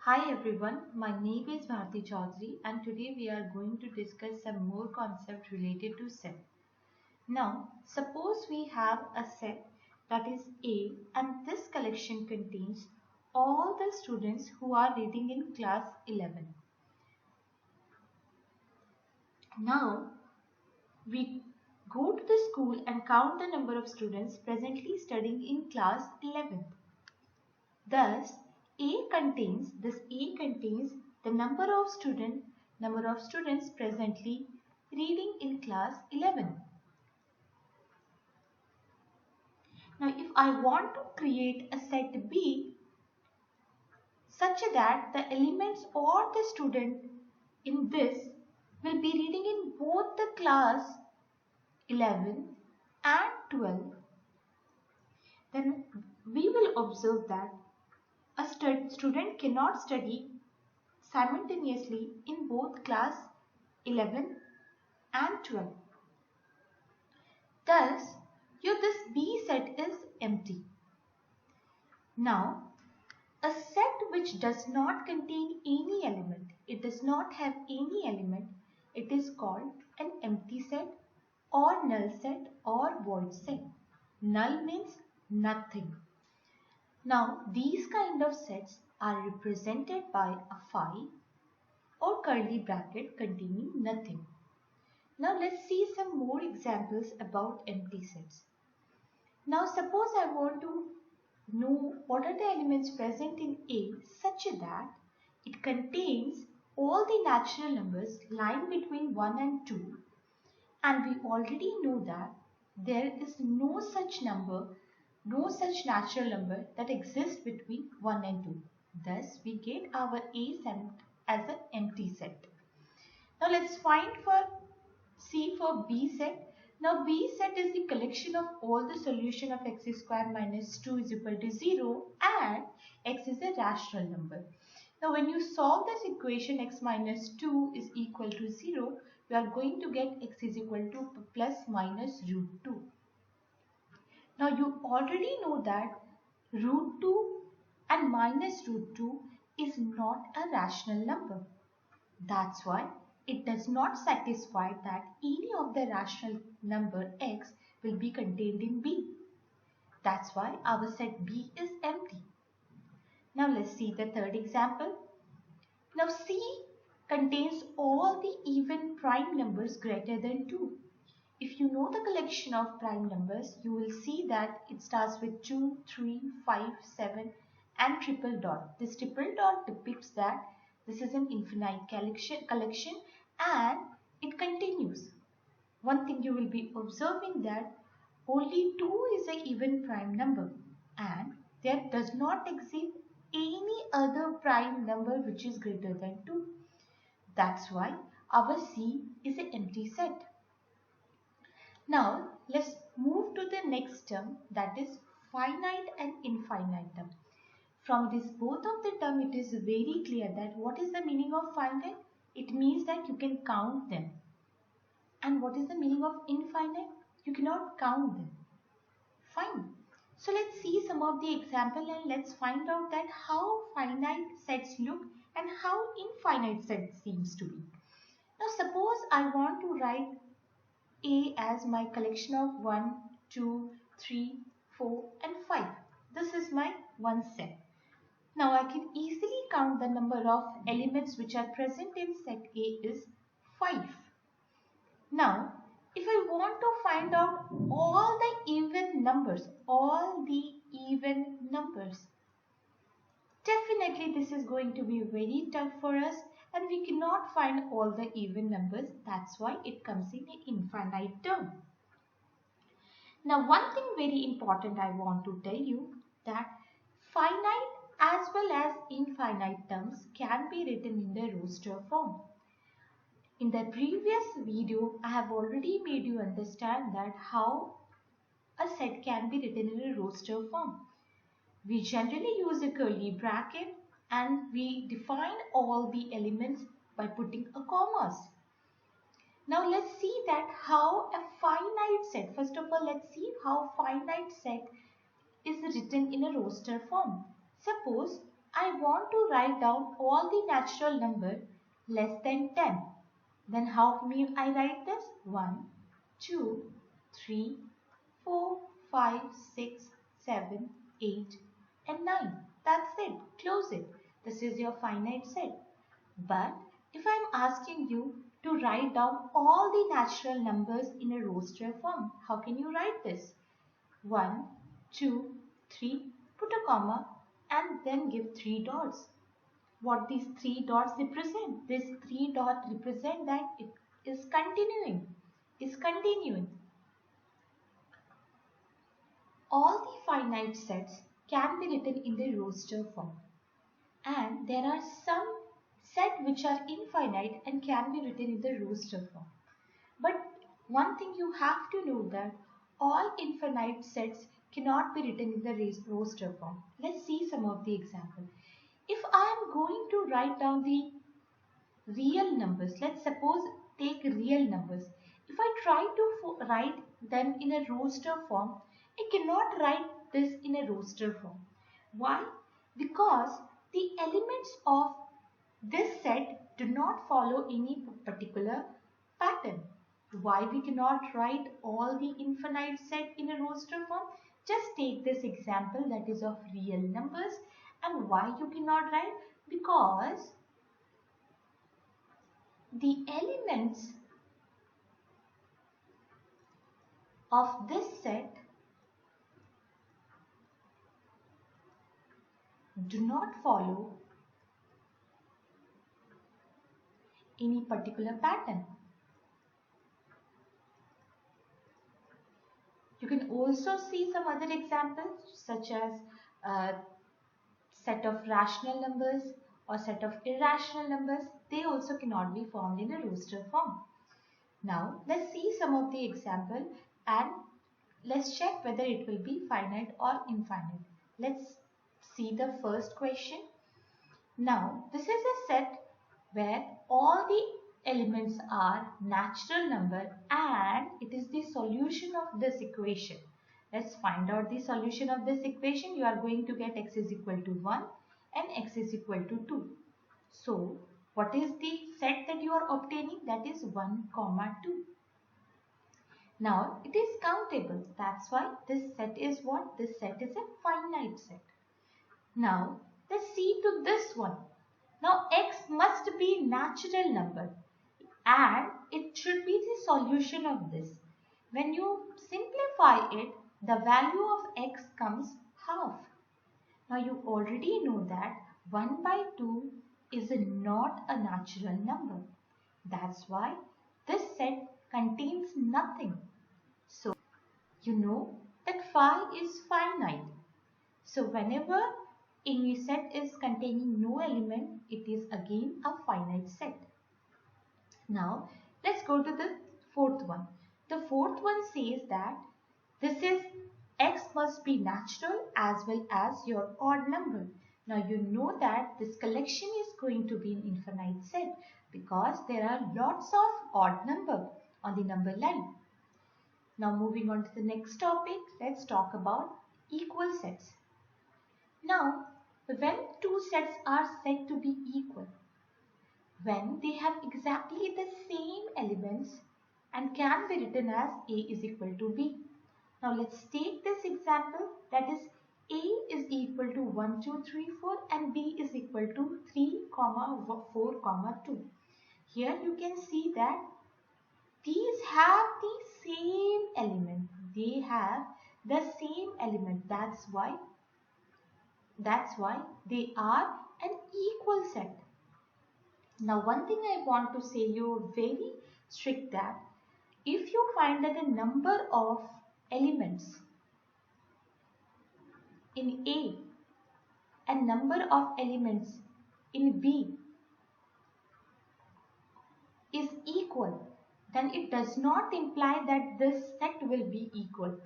Hi everyone, my name is Bharti Chaudhary and today we are going to discuss some more concepts related to set. Now, suppose we have a set that is A and this collection contains all the students who are reading in class 11. Now, we go to the school and count the number of students presently studying in class 11. Thus, A contains the number of students presently reading in class 11. Now, if I want to create a set B such that the elements or the student in this will be reading in both the class 11 and 12, then we will observe that a student cannot study simultaneously in both class 11 and 12. Thus, this B set is empty. Now, a set which does not contain any element, it does not have any element, it is called an empty set or null set or void set. Null means nothing. Now, these kind of sets are represented by a phi or curly bracket containing nothing. Now, let's see some more examples about empty sets. Now, suppose I want to know what are the elements present in A such that it contains all the natural numbers lying between 1 and 2, and we already know that there is no such natural number that exists between 1 and 2. Thus, we get our A set as an empty set. Now, let's see for B set. Now, B set is the collection of all the solution of x square minus 2 is equal to 0 and x is a rational number. Now, when you solve this equation x minus 2 is equal to 0, you are going to get x is equal to plus minus root 2. Now, you already know that root 2 and minus root 2 is not a rational number. That's why it does not satisfy that any of the rational number x will be contained in B. That's why our set B is empty. Now let's see the third example. Now C contains all the even prime numbers greater than 2. If you know the collection of prime numbers, you will see that it starts with 2, 3, 5, 7 and triple dot. This triple dot depicts that this is an infinite collection and it continues. One thing you will be observing that only 2 is an even prime number and there does not exist any other prime number which is greater than 2. That's why our C is an empty set. Now let's move to the next term, that is finite and infinite term. From this both of the term, it is very clear that what is the meaning of finite? It means that you can count them. And what is the meaning of infinite? You cannot count them. Fine. So let's see some of the example and let's find out that how finite sets look and how infinite sets seems to be. Now suppose I want to write A as my collection of 1, 2, 3, 4 and 5. This is my one set. Now I can easily count the number of elements which are present in set A is 5. Now if I want to find out all the even numbers, definitely this is going to be very tough for us and we cannot find all the even numbers. That's why it comes in an infinite term. Now one thing very important I want to tell you that finite as well as infinite terms can be written in the roster form. In the previous video, I have already made you understand that how a set can be written in a roster form. We generally use a curly bracket and we define all the elements by putting a commas. Now let's see that how a finite set, first of all let's see how finite set is written in a roster form. Suppose I want to write down all the natural number less than 10. Then how may I write this? 1, 2, 3, 4, 5, 6, 7, 8 and 9. That's it. Close it. This is your finite set. But if I am asking you to write down all the natural numbers in a roster form, how can you write this? 1, 2, 3, put a comma and then give 3 dots. What these 3 dots represent? This 3 dots represent that it is continuing. All the finite sets can be written in the roster form. And there are some sets which are infinite and can be written in the roster form. But one thing you have to know that all infinite sets cannot be written in the roster form. Let's see some of the examples. If I am going to write down the real numbers, let's suppose take real numbers. If I try to write them in a roster form, I cannot write this in a roster form. Why? Because the elements of this set do not follow any particular pattern. Why we cannot write all the infinite set in a roster form? Just take this example that is of real numbers. And why you cannot write? Because the elements of this set do not follow any particular pattern. You can also see some other examples such as set of rational numbers or set of irrational numbers. They also cannot be found in a roster form. Now let's see some of the example and let's check whether it will be finite or infinite. Let's see the first question. Now this is a set where all the elements are natural number and it is the solution of this equation. Let's find out the solution of this equation. You are going to get x is equal to 1 and x is equal to 2. So what is the set that you are obtaining? That is 1, 2. Now it is countable. That's why this set is what? This set is a finite set. Now let's see to this one. Now x must be natural number and it should be the solution of this. When you simplify it, the value of x comes half. Now you already know that 1 by 2 is not a natural number. That's why this set contains nothing. So you know that phi is finite. So whenever any set is containing no element, it is again a finite set. Now let's go to the fourth one. The fourth one says that this is x must be natural as well as your odd number. Now you know that this collection is going to be an infinite set because there are lots of odd number on the number line. Now moving on to the next topic, let's talk about equal sets. Now when two sets are said to be equal, when they have exactly the same elements and can be written as A is equal to B. Now let's take this example, that is A is equal to 1, 2, 3, 4 and B is equal to 3, 4, 2. Here you can see that these have the same element. They have the same element. That's why they are an equal set. Now one thing I want to say you very strict that if you find that a number of elements in A and number of elements in B is equal, then it does not imply that this set will be equal.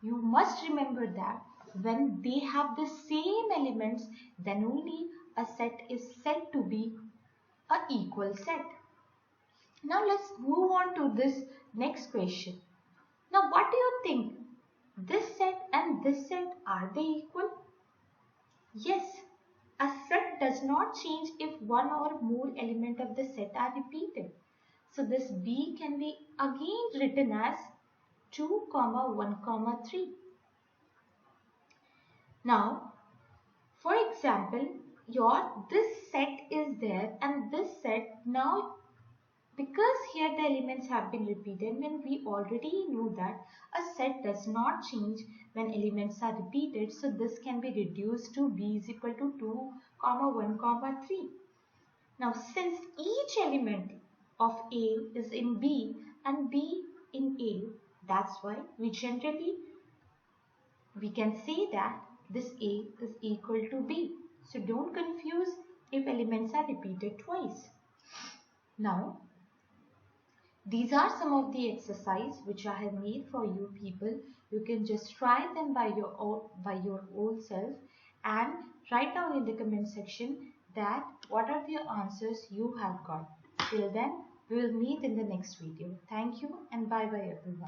You must remember that when they have the same elements, then only a set is said to be an equal set. Now let's move on to this next question. Now what do you think? This set and this set, are they equal? Yes, A set does not change if one or more elements of the set are repeated. So this B can be again written as 2, 1, 3. Now, for example, this set is there and this set now, because here the elements have been repeated, when we already know that a set does not change when elements are repeated, so this can be reduced to B is equal to 2, 1, 3. Now since each element of A is in B and B in A, that's why we can say that this A is equal to B. So don't confuse if elements are repeated twice. Now, these are some of the exercise which I have made for you people. You can just try them by your own self and write down in the comment section that what are the answers you have got. Till then, we will meet in the next video. Thank you and bye bye everyone.